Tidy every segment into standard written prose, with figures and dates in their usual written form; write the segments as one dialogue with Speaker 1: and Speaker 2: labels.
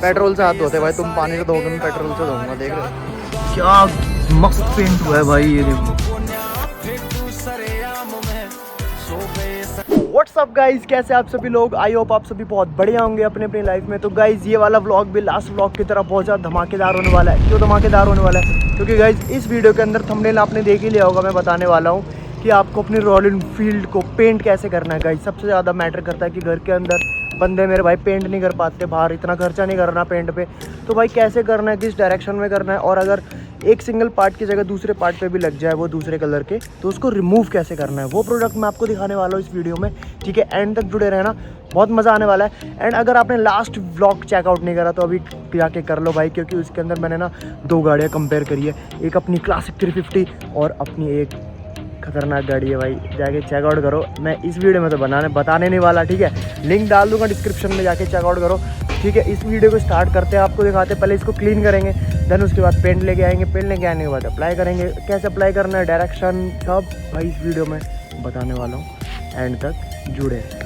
Speaker 1: Petrol से हाथ धोते भाई, तुम पानी से धोगे, मैं पेट्रोल से धोऊंगा। देख रहे हो क्या मस्त पेंट हुआ है भाई, ये देखो। व्हाट्सअप गाइज, कैसे आप सभी लोग? आई होप आप सभी बहुत बढ़िया होंगे अपने अपनी लाइफ में। तो गाइज ये वाला व्लॉग भी लास्ट व्लॉग की तरह बहुत ज़्यादा धमाकेदार होने वाला है। क्यों धमाकेदार होने वाला है? क्योंकि गाइज इस वीडियो के अंदर थंबनेल आपने देख ही लिया होगा। मैं बताने वाला हूँ कि आपको अपनी रॉयल एनफील्ड को पेंट कैसे करना है। गाइज सबसे ज़्यादा मैटर करता है कि घर के अंदर बंदे मेरे भाई पेंट नहीं कर पाते, बाहर इतना खर्चा नहीं करना पेंट पे, तो भाई कैसे करना है, किस डायरेक्शन में करना है, और अगर एक सिंगल पार्ट की जगह दूसरे पार्ट पे भी लग जाए वो दूसरे कलर के, तो उसको रिमूव कैसे करना है, वो प्रोडक्ट मैं आपको दिखाने वाला हूँ इस वीडियो में। ठीक है, एंड तक जुड़े रहना, बहुत मज़ा आने वाला है। एंड अगर आपने लास्ट व्लॉग चेकआउट नहीं करा तो अभी जाके कर लो भाई, क्योंकि उसके अंदर मैंने ना दो गाड़ियाँ कंपेयर करी है, एक अपनी क्लासिक 350 और अपनी एक खतरनाक गाड़ी है भाई। जाके चेकआउट करो। मैं इस वीडियो में तो बताने नहीं वाला, ठीक है, लिंक डाल दूंगा डिस्क्रिप्शन में, जाके चेकआउट करो। ठीक है, इस वीडियो को स्टार्ट करते हैं, आपको दिखाते हैं। पहले इसको क्लीन करेंगे, देन उसके बाद पेंट लेके आएंगे, पेंट लेके आने के बाद अप्लाई करेंगे, कैसे अप्लाई करना है, डायरेक्शन सब भाई इस वीडियो में बताने वाला हूँ। एंड तक जुड़े रहेगा।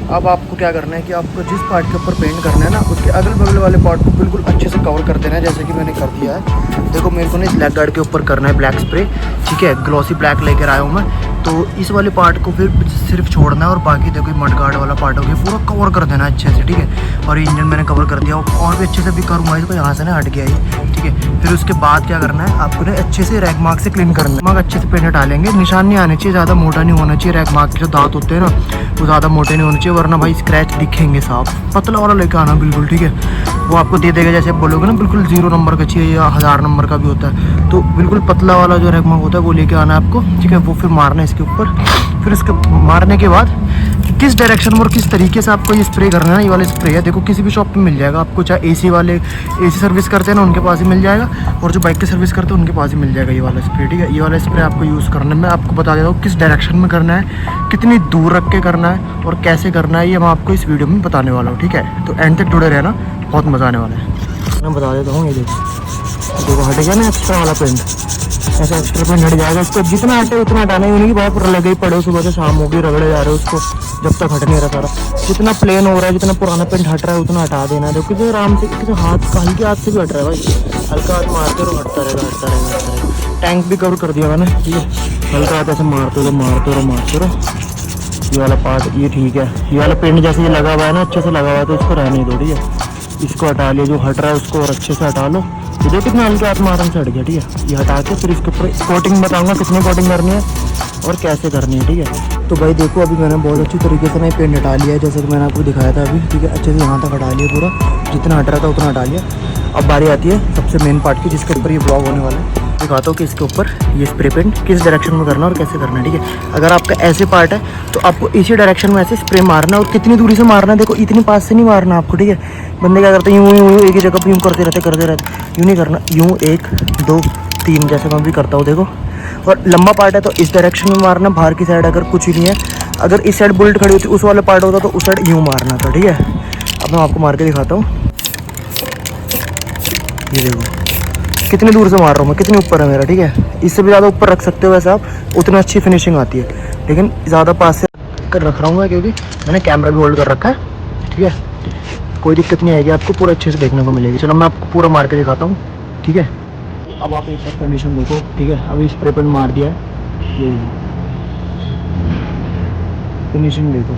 Speaker 1: अब आपको क्या करना है कि आपको जिस पार्ट के ऊपर पेंट करना है ना, उसके अगल बगल वाले पार्ट को बिल्कुल अच्छे से कवर कर देना है, जैसे कि मैंने कर दिया है। देखो मेरे को ना इस ब्लैक गार्ड के ऊपर करना है ब्लैक स्प्रे। ठीक है, ग्लॉसी ब्लैक लेकर आया हूँ मैं, तो इस वाले पार्ट को फिर सिर्फ छोड़ना है, और बाकी देखो मड गार्ड वाला पार्ट हो गया पूरा कवर कर देना है अच्छे से। ठीक है, और इंजन मैंने कवर कर दिया, और भी अच्छे से भी करूँगा इसको, यहाँ से ना हट गया ये। ठीक है, फिर उसके बाद क्या करना है, आपको ना अच्छे से रैक मार्क से क्लीन करना है। मार्क अच्छे से पेंट हटा लेंगे, निशान नहीं आने चाहिए, ज़्यादा मोटा नहीं होना चाहिए। रैक मार्क के जो दांत होते हैं ना, वो ज़्यादा मोटे नहीं होने चाहिए, वरना भाई स्क्रैच दिखेंगे साफ। पतला वाला लेकर आना बिल्कुल। ठीक है, वो आपको दे देगा, जैसे आप बोलोगे ना बिल्कुल 0 नंबर का चाहिए या 1000 नंबर का भी होता है, तो बिल्कुल पतला वाला जो रैक मार्क होता है वो लेके आना है आपको। ठीक है, वो फिर मारना है इसके ऊपर। फिर इसके मारने के बाद किस डायरेक्शन में और किस तरीके से आपको ये स्प्रे करना है, ये वाला स्प्रे है देखो किसी भी शॉप पे मिल जाएगा आपको, चाहे एसी वाले एसी सर्विस करते हैं ना उनके पास ही मिल जाएगा, और जो बाइक की सर्विस करते हैं उनके पास ही मिल जाएगा ये वाला स्प्रे। ठीक है, ये वाला स्प्रे आपको यूज़ करना है। मैं आपको बता देता हूँ किस डायरेक्शन में करना है, कितनी दूर रख के करना है, और कैसे करना है, ये मैं आपको इस वीडियो में बताने वाला हूँ। ठीक है, तो एंड तक जुड़े रहना, बहुत मज़ा आने वाला है। मैं बता देता हूँ, ये देखो हटेगा ना एक्स्ट्रा वाला पेंट, ऐसा एक्स्ट्रा पेंट हट जाएगा। इसको जितना हटे उतना हटाना ही नहीं, बहुत लगे ही पड़े, सुबह से शाम होगी रगड़े जा रहे हो उसको, जब तक हट नहीं रहा सारा। जितना प्लेन हो रहा है, जितना पुराना पेंट हट रहा है उतना हटा देना है। देखो किसी आराम से, किसी हाथ का हल्के हाथ से भी हट रहा है भाई, हल्का हाथ मारते रहो, हटता रहेगा हटता रहेगा हटता रहेगा। टैंक भी कवर कर दिया मैंने। ठीक है, हल्का हाथ ऐसे मारते रहो मारते रहो मारते रहो। ये वाला पार्ट ये ठीक है, ये वाला पेंट जैसे ये लगा हुआ है ना, अच्छे से लगा हुआ है, तो इसको रहने दो। ठीक है, इसको हटा लिया, जो हट रहा है उसको और अच्छे से हटा लो। ये देखो कितना हल्के हाथ में आराम से हट गया। ठीक है, ये हटा के फिर इसके ऊपर कोटिंग बताऊंगा कितनी कोटिंग करनी है और कैसे करनी है। ठीक है, तो भाई देखो अभी मैंने बहुत अच्छी तरीके से ना पेंट हटा लिया है, जैसे कि मैंने आपको दिखाया था अभी। ठीक है, अच्छे से यहाँ तक हटा लिया पूरा, जितना हट रहा था उतना हटा लिया। अब बारी आती है सबसे मेन पार्ट की, जिसके ऊपर ये ब्लॉग होने वाला है। दिखाता हूँ कि इसके ऊपर ये स्प्रे पेंट किस डायरेक्शन में करना है और कैसे करना है। ठीक है, अगर आपका ऐसे पार्ट है तो आपको इसी डायरेक्शन में ऐसे स्प्रे मारना है, और कितनी दूरी से मारना है, देखो इतनी पास से नहीं मारना आपको। ठीक है, बंदे क्या करते हैं, यूँ यूँ एक ही जगह पर यूँ करते रहते, यूँ नहीं करना, यूँ 1 2 3 जैसे मैं भी करता हूँ देखो। और लंबा पार्ट है तो इस डायरेक्शन में मारना, बाहर की साइड अगर कुछ ही नहीं है, अगर इस साइड बुलेट खड़ी होती उस वाला पार्ट होता तो उस साइड यूँ मारना था। ठीक है, अब मैं आपको मार के दिखाता हूँ। ये देखो कितनी दूर से मार रहा हूँ मैं, कितनी ऊपर है मेरा। ठीक है, इससे भी ज़्यादा ऊपर रख सकते हो वैसे आप, उतना अच्छी फिनिशिंग आती है, लेकिन ज़्यादा पास से कर रख रहा हूँ मैं, क्योंकि मैंने कैमरा भी होल्ड कर रखा है। ठीक है, कोई दिक्कत नहीं आएगी आपको, पूरा अच्छे से देखने को मिलेगी। चलो मैं आपको पूरा मार के दिखाता हूँ। ठीक है, अब आप एक बार कंडीशन देखो, ठीक है। अभी स्प्रे पेंट मार दिया है, ये फिनिशिंग देखो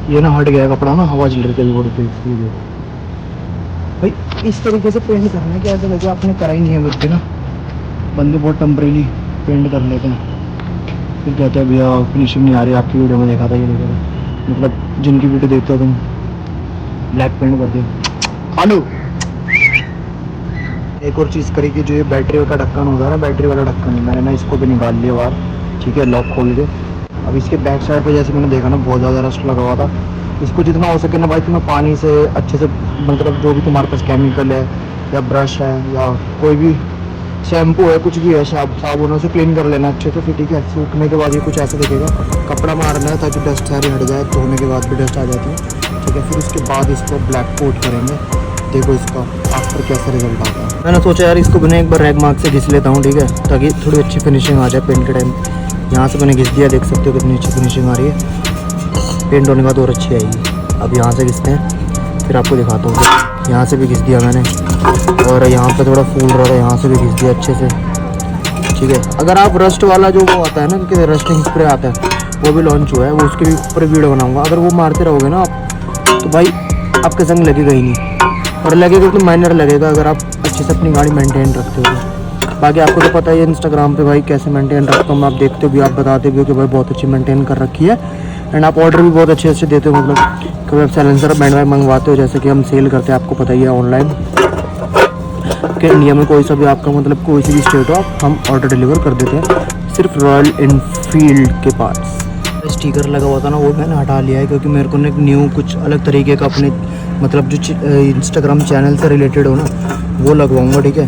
Speaker 1: ये ना हट गया कपड़ा ना, हवा चल रही थी रोड पे। भाई इस तरीके से पेंट करना है, क्या ऐसा लगे आपने करा ही नहीं है बच्चे ना, बंदे बहुत टेम्परेरी पेंट कर लेते हैं, फिर कहते हैं भैया फिनिशिंग नहीं आ रही। आपकी वीडियो में देखा था, ये देखा था, मतलब जिनकी वीडियो देखते हो तुम ब्लैक पेंट कर दो। हेलो, एक और चीज़ करी कि जो ये बैटरी का ढक्कन होता है ना, बैटरी वाला ढक्कन, मैंने ना इसको भी निकाल लिया बाहर, ठीक है, लॉक खोल के। अब इसके बैक साइड पे जैसे मैंने देखा ना बहुत ज़्यादा रस्ट लगा हुआ था, इसको जितना हो सके ना भाई तुम्हें पानी से अच्छे से, मतलब जो भी तुम्हारे पास केमिकल है या ब्रश है या कोई भी शैम्पू है, कुछ भी है, साबुनों से क्लीन कर लेना अच्छे से। फिर ठीक है, सूखने के बाद ये कुछ ऐसा दिखेगा, कपड़ा मारना है ताकि डस्ट सारी हट जाए, धोने के बाद भी डस्ट आ जाती है, ठीक है। फिर उसके बाद इसको ब्लैक कोट करेंगे, देखो इसका आफ्टर कैसा रिजल्ट आता है। मैंने सोचा यार इसको बिना एक बार रैग मार्क से घिस लेता हूँ, ठीक है, ताकि थोड़ी अच्छी फिनिशिंग आ जाए पेंट के टाइम। यहाँ से मैंने घिस दिया, देख सकते हो कितनी अच्छी फिनिशिंग आ रही है, पेंट होने के बाद और अच्छी आएगी। अब यहाँ से घिसते हैं, फिर आपको दिखाता हूँ। यहाँ से भी घिस दिया मैंने, और यहाँ पे थोड़ा फूल रहा था, यहाँ से भी घिस दिया अच्छे से, ठीक है। अगर आप रस्ट वाला जो वो आता है ना, क्योंकि रस्टिंग स्प्रे आता है, वो भी लॉन्च हुआ है, वो उसके भी ऊपर वीडियो बनाऊँगा। अगर वो मारते रहोगे ना आप, तो भाई आपके संग लगेगा ही नहीं, और लगेगा तो माइनर लगेगा अगर आप अच्छे से अपनी गाड़ी मेंटेन रखते हो तो। बाकी आपको तो पता ही है इंस्टाग्राम पे भाई कैसे मेंटेन रखता हूँ मैं, आप देखते हो भी, आप बताते भी हो कि भाई बहुत अच्छी मेंटेन कर रखी है, एंड आप ऑर्डर भी बहुत अच्छे देते हो, मतलब कभी आप साइलेंसर बैंड वाइड मंगवाते हो, जैसे कि हम सेल करते हैं, आपको पता ही है ऑनलाइन कि इंडिया में कोई सा भी आपका मतलब कोई सी भी स्टेट हो, हम ऑर्डर डिलीवर कर देते हैं, सिर्फ रॉयल इनफील्ड के पास। स्टिकर लगा हुआ था ना, वो मैंने हटा लिया है, क्योंकि मेरे को ना एक न्यू कुछ अलग तरीके का अपने मतलब जो इंस्टाग्राम चैनल से रिलेटेड हो ना, वो लगवाऊंगा, ठीक है।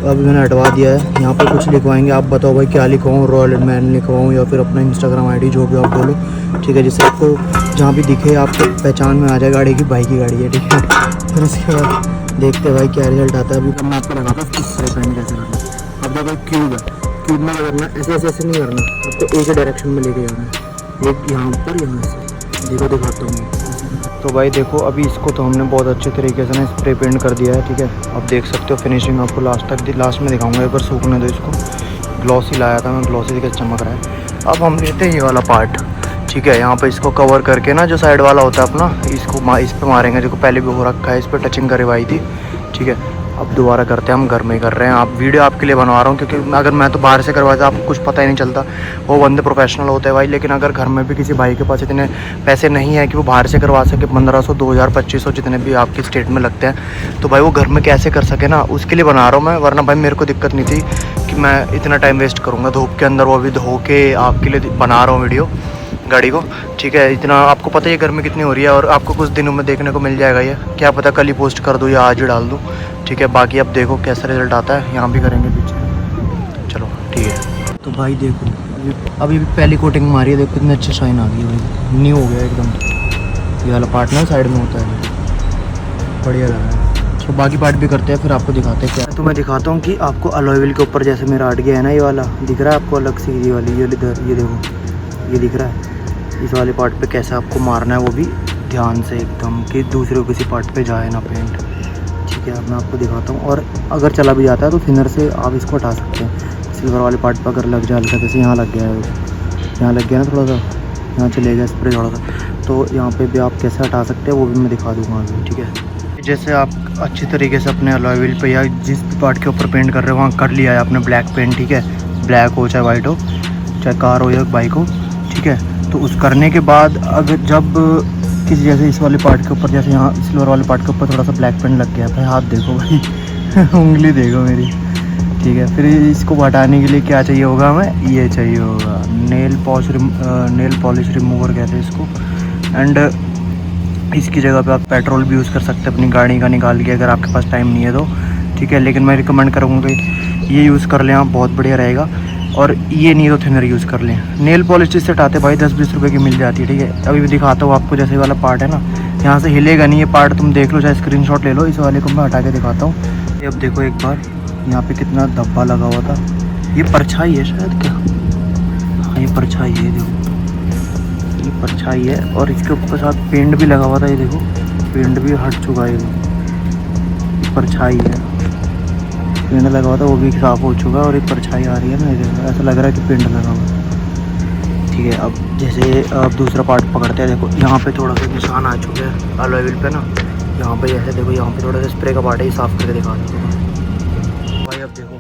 Speaker 1: अभी मैंने हटवा दिया है। यहाँ पे कुछ लिखवाएंगे, आप बताओ भाई क्या लिखवाऊँ, रॉयल मैन लिखवाऊँ या फिर अपना इंस्टाग्राम आईडी, जो भी आप बोलो, ठीक है, जिससे आपको जहाँ भी दिखे आपको पहचान में आ जाए गाड़ी की, भाई की गाड़ी है, ठीक है। फिर उसके बाद देखते हैं भाई क्या रिजल्ट आता है। अभी मैं आपको लगाता हूँ स्प्रे पेंट कैसे करना। अब देखो क्यूब है, क्यूब में करना ऐसे ऐसे ऐसे नहीं करना, आपको एक ही डायरेक्शन में लेके जाना है, एक यहाँ पर यहाँ से, देखो दिखाता हूँ। तो भाई देखो अभी इसको तो हमने बहुत अच्छे तरीके से ना स्प्रे पेंट कर दिया है, ठीक है। आप देख सकते हो फिनिशिंग आपको लास्ट में दिखाऊंगा, एक बार सूखने दो इसको। ग्लॉसी लाया था मैं, ग्लॉसी दिखे चमक रहा है। अब हम लेते हैं ये वाला पार्ट, ठीक है। यहाँ पे इसको कवर करके ना, जो साइड वाला होता है अपना, इसको इस पर मारेंगे, जो पहले भी हो रखा है, इस पर टचिंग करवाई थी, ठीक है। अब दोबारा करते हैं, हम घर में ही कर रहे हैं। आप वीडियो आपके लिए बनवा रहा हूँ, क्योंकि अगर मैं तो बाहर से करवाता आपको कुछ पता ही नहीं चलता, वो बंदे प्रोफेशनल होते हैं भाई। लेकिन अगर घर में भी किसी भाई के पास इतने पैसे नहीं है कि वो बाहर से करवा सके, 1500 2000 2500 जितने भी आपकी स्टेट में लगते हैं, तो भाई वो घर में कैसे कर सके ना, उसके लिए बना रहा हूँ मैं। वरना भाई मेरे को दिक्कत नहीं थी कि मैं इतना टाइम वेस्ट करूँगा धूप के अंदर, वो भी धो के आपके लिए बना रहा हूँ वीडियो गाड़ी को, ठीक है। इतना आपको पता ही है गर्मी कितनी हो रही है, और आपको कुछ दिनों में देखने को मिल जाएगा ये, क्या पता कल ही पोस्ट कर दूँ या आज ही डाल दूँ, ठीक है। बाकी अब देखो कैसा रिजल्ट आता है, यहाँ भी करेंगे पीछे, चलो ठीक है। तो भाई देखो अभी पहली कोटिंग मारी है, देखो कितनी अच्छी शाइन आ गई है भाई, न्यू हो गया एकदम। ये वाला पार्ट ना साइड में होता है, बढ़िया लग रहा है। तो बाकी पार्ट भी करते हैं, फिर आपको दिखाते हैं क्या। तो मैं दिखाता हूँ कि आपको अलॉय व्हील के ऊपर जैसे मेरा हट गया है ना, ये वाला दिख रहा है आपको अलग से, ये वाली ये देखो ये दिख रहा है, इस वाले पार्ट पे कैसे आपको मारना है, वो भी ध्यान से एकदम, कि दूसरे किसी पार्ट पे जाए ना पेंट, ठीक है। अब मैं आपको दिखाता हूँ, और अगर चला भी जाता है तो थिनर से आप इसको हटा सकते हैं। सिल्वर वाले पार्ट पर अगर लग जाए हल्का, जैसे यहाँ लग गया है, यहाँ लग गया ना थोड़ा सा, यहाँ चलेगा स्प्रे थोड़ा सा, तो यहाँ पे भी आप कैसे हटा सकते हैं वो भी मैं दिखा दूँगा अभी, ठीक है। जैसे आप अच्छी तरीके से अपने अलॉय व्हील पे या जिस भी पार्ट के ऊपर पेंट कर रहे हो वहाँ कर लिया है आपने ब्लैक पेंट, ठीक है। ब्लैक हो चाहे वाइट हो, चाहे कार हो या बाइक हो, ठीक है। तो उस करने के बाद अगर जब किसी जैसे इस वाले पार्ट के ऊपर, जैसे यहाँ सिल्वर वाले पार्ट के ऊपर थोड़ा सा ब्लैक पेंट लग गया भाई, हाथ देखो भाई उंगली देखो मेरी, ठीक है। फिर इसको हटाने के लिए क्या चाहिए होगा हमें, ये चाहिए होगा नेल पॉलिश रिमूवर कहते हैं इसको। एंड इसकी जगह पे आप पेट्रोल भी यूज़ कर सकते हैं अपनी गाड़ी का निकाल के, अगर आपके पास टाइम नहीं है तो, ठीक है। लेकिन मैं रिकमेंड करूँगा कि ये यूज़ कर लें आप, बहुत बढ़िया रहेगा। और ये नहीं तो थिनर यूज़ कर लें। नेल पॉलिश जिससे हटाते भाई 10-20 रुपए की मिल जाती है, ठीक है। अभी भी दिखाता हूँ आपको, जैसे वाला पार्ट है ना, यहाँ से हिलेगा नहीं ये पार्ट, तुम देख लो, चाहे स्क्रीनशॉट ले लो। इस वाले को मैं हटा के दिखाता हूँ। अब देखो एक बार यहाँ पे कितना धब्बा लगा हुआ था, ये परछाई है शायद, क्या हाँ ये परछाई है, देखो ये परछाई है। और इसके ऊपर साथ पेंट भी लगा हुआ था, ये देखो पेंट भी हट चुका है, परछाई है, पेंट लगा हुआ था वो भी साफ़ हो चुका है और एक परछाई आ रही है ना, ऐसा लग रहा है कि पेंट लगा हुआ है। ठीक है, अब जैसे अब दूसरा पार्ट पकड़ते हैं। देखो यहाँ पे थोड़ा सा निशान आ चुके हैं अलॉय व्हील पे ना, यहाँ पे ऐसे देखो, यहाँ पे थोड़ा सा स्प्रे का पार्ट है, साफ़ करके दिखा दो भाई। अब देखो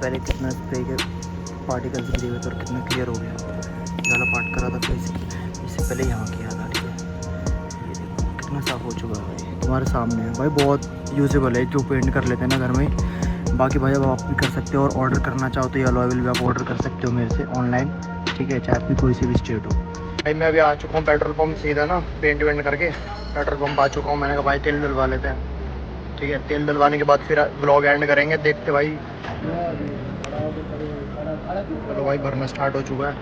Speaker 1: पहले कितना स्प्रे के पार्टिकल्स गिरे हुए थे और कितना क्लियर हो गया। ये वाला पार्ट करा था, फिर इससे पहले यहाँ किया था। ठीक है, ये देखो कितना साफ़ हो चुका है भाई, तुम्हारे सामने है भाई। बहुत यूजेबल है जो पेंट कर लेते हैं ना घर में। बाकी भाई अब आप भी कर सकते हो, और ऑर्डर करना चाहो तो ये अलॉय व्हील भी आप ऑर्डर कर सकते हो मेरे से ऑनलाइन। ठीक है, चाहे आपकी कोई सी भी स्टेट हो। भाई मैं अभी आ चुका हूँ पेट्रोल पंप, सीधा ना पेंट वेंट करके पेट्रोल पंप आ चुका हूँ। मैंने कहा भाई तेल डलवा लेते हैं। ठीक है, तेल डलवाने के बाद फिर व्लॉग एंड करेंगे। देखते भाई, चलो भाई भरना स्टार्ट हो चुका है।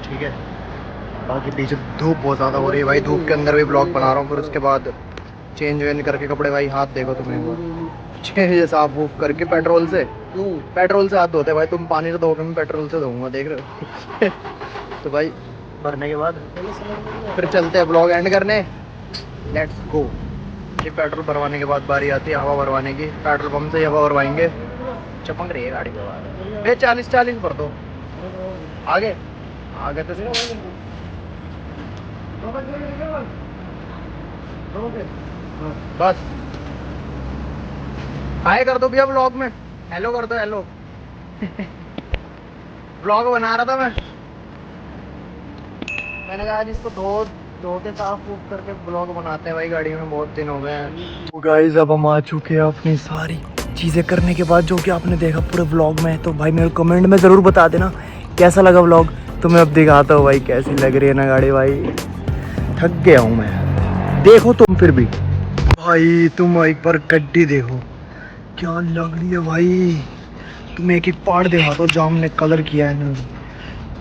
Speaker 1: ठीक है, बाकी पीछे धूप बहुत ज़्यादा हो रही है भाई, धूप के अंदर भी ब्लॉग बना रहा हूँ। फिर उसके बाद चेंज वेंज करके कपड़े, भाई हाथ देखो तुम्हें चेंज साफ वूफ करके पेट्रोल से हाथ धोते भाई। तुम पानी से धोगे, मैं पेट्रोल से धोऊंगा, देख रहे हो। तो भाई भरने के बाद फिर चलते हैं ब्लॉग एंड करने, लेट्स गो। ये पेट्रोल भरवाने के बाद बारी आती है हवा भरवाने की। पेट्रोल पंप से हवा भरवाएंगे, चमक रही है गाड़ी के बाद। 40 भर दो, आगे आगे तो बस हाय कर दो भैया ब्लॉग में, हेलो कर दो, हेलो। ब्लॉग बना रहा था मैंने कहा आज इसको धो के साफ वूफ करके ब्लॉग बनाते हैं भाई, गाड़ी में बहुत दिन हो गए हैं। तो गाइस अब हम आ चुके हैं अपनी सारी चीज़ें करने के बाद, जो कि आपने देखा पूरे व्लॉग में। तो भाई मेरे कमेंट में ज़रूर बता देना कैसा लगा व्लॉग। तो मैं अब दिखाता हूँ भाई कैसी लग रही है ना गाड़ी। भाई थक गया हूँ मैं, देखो तुम फिर भी भाई, तुम एक बार गड्डी देखो क्या लग रही है भाई। तुम एक एक पार्ट दिखा दो, जो हमने कलर किया है ना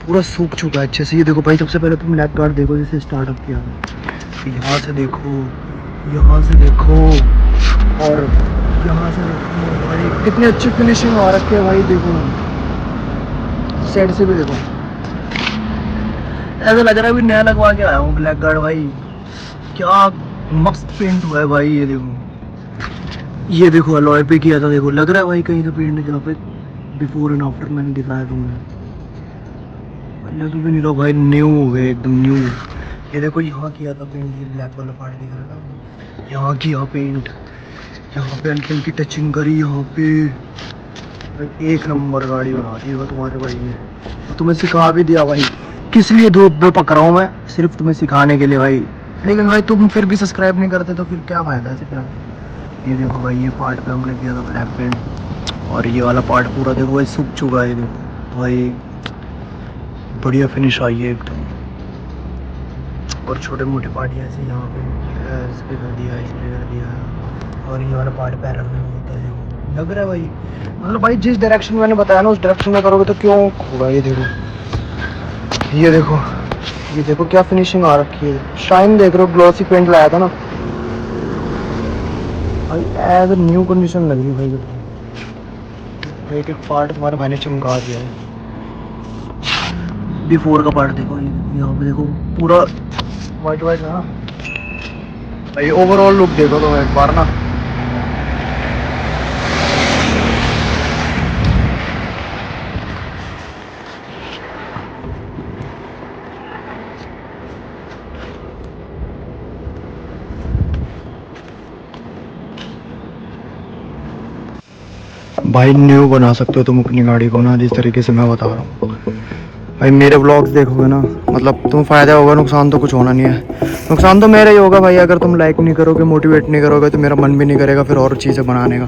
Speaker 1: पूरा सूख चुका है अच्छे से। ये देखो भाई, सबसे पहले तुम लेग गार्ड देखो, जैसे स्टार्टअप किया है, यहाँ से देखो, यहाँ से देखो, और यहाँ से देखो भाई, कितनी अच्छी फिनिशिंग आ रखी है भाई। देखो साइड से भी देखो, ऐसा लग रहा है अभी नया लगवा के आया हूँ ब्लैक गार्ड भाई। क्या मस्त पेंट हुआ है भाई। ये देखो अलॉय पे किया था, देखो लग रहा है भाई कहीं तो पेंट, जहाँ पे बिफोर एंड आफ्टर मैंने दिखाया तुम्हें, लग भी नहीं रहा भाई, न्यू हो गए एकदम न्यू। ये देखो यहाँ किया था पेंट, ये ब्लैक वाला पार्ट दिख रहा था, यहाँ किया पेंट, यहाँ पे हल्की हल्की टचिंग करी यहाँ पे। एक नंबर गाड़ी बना दी है तुम्हारे भाई ने, तो तुम्हें सिखा भी दिया भाई। किस लिए धूप में पक रहा हूँ मैं, सिर्फ तुम्हें सिखाने के लिए भाई। लेकिन भाई तुम फिर भी सब्सक्राइब नहीं करते, तो फिर क्या फ़ायदा है क्या। ये देखो भाई, ये पार्ट पे हमने किया था ब्लैक पेंट, और ये वाला पार्ट पूरा देखो भाई सूख चुका है। देखो भाई बढ़िया फिनिश आई है एकदम। और छोटे मोटे पार्ट ऐसे यहाँ पे इस पे कर दिया, इस पे कर दिया, और ये वाला पार्ट पैरल में होता है। देखो लग रहा है भाई, मतलब भाई जिस डायरेक्शन मैंने बताया ना उस डायरेक्शन में करोगे तो क्यों होगा। ये देखो, ये देखो, ये देखो क्या फिनिशिंग आ रखी है, शाइन देख रहे हो, ग्लॉसी पेंट लाया था ना भाई, एज ए न्यू कंडीशन लग रही है भाई। एक एक पार्ट तुम्हारे भाई ने चमका दिया है। बिफोर का पार्ट देखो, ये यहाँ पे देखो पूरा वाइट वाइट है ना भाई। ओवरऑल लुक देखो तो एक बार ना। भाई न्यू बना सकते हो तुम अपनी गाड़ी को ना, जिस तरीके से मैं बता रहा हूँ भाई। मेरे व्लॉग्स देखोगे ना, मतलब तुम फ़ायदा होगा, नुकसान तो कुछ होना नहीं है। नुकसान तो मेरा ही होगा भाई, अगर तुम लाइक नहीं करोगे, मोटिवेट नहीं करोगे, तो मेरा मन भी नहीं करेगा फिर और चीज़ें बनाने का।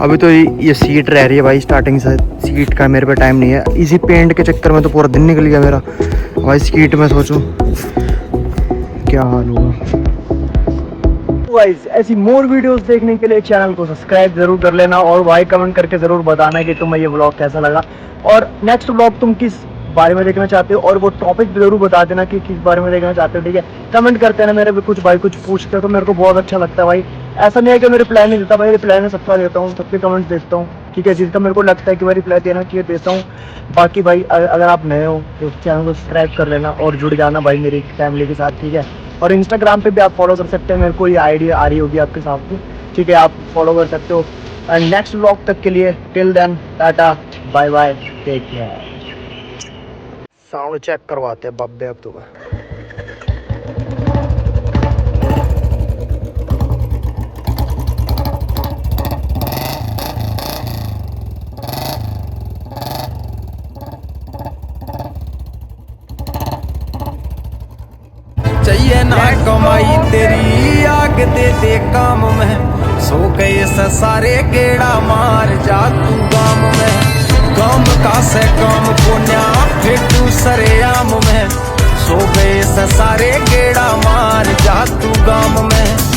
Speaker 1: अभी तो ये सीट रह रही है भाई, स्टार्टिंग से सीट का मेरे पे टाइम नहीं है। इसी पेंट के चक्कर में तो पूरा दिन निकल गया मेरा भाई। सीट में सोचो क्या हाल होगा। गाइस ऐसी मोर वीडियोस देखने के लिए चैनल को सब्सक्राइब जरूर कर लेना, और भाई कमेंट करके जरूर बताना कि तुम्हें ये व्लॉग कैसा लगा, और नेक्स्ट व्लॉग तुम किस बारे में देखना चाहते हो, और वो टॉपिक भी जरूर बता देना कि किस बारे में देखना चाहते हो। ठीक है, कमेंट करते हैं ना मेरे भी, कुछ भाई कुछ पूछते हो तो मेरे को बहुत अच्छा लगता है भाई। ऐसा नहीं है कि मैं रिप्लाई नहीं देता भाई, रिप्लाई मैं सबका देता हूँ, सबके कमेंट्स देखता हूँ। ठीक है, जिसका मेरे को लगता है कि भाई रिप्लाई देना चाहिए देता हूँ। बाकी भाई अगर आप नए हो तो चैनल को सब्सक्राइब कर लेना और जुड़ जाना भाई मेरी फैमिली के साथ। ठीक है, और इंस्टाग्राम पे भी आप फॉलो कर सकते हैं, मेरे को ये आइडिया आ रही होगी आपके सामने, ठीक है, आप फॉलो कर सकते हो। एंड नेक्स्ट व्लॉग तक के लिए till then tata bye bye take care. Sound check करवाते हैं बब्बे अब तुम्हें।
Speaker 2: चाहिए ना कमाई तेरी आग दे दे काम में, सो गए से सारे गेड़ा मार जा तू गाम में। गाम का से काम पुण्या फिर तू सरेआम में, सो गए से सारे गेड़ा मार जा तू गाम में।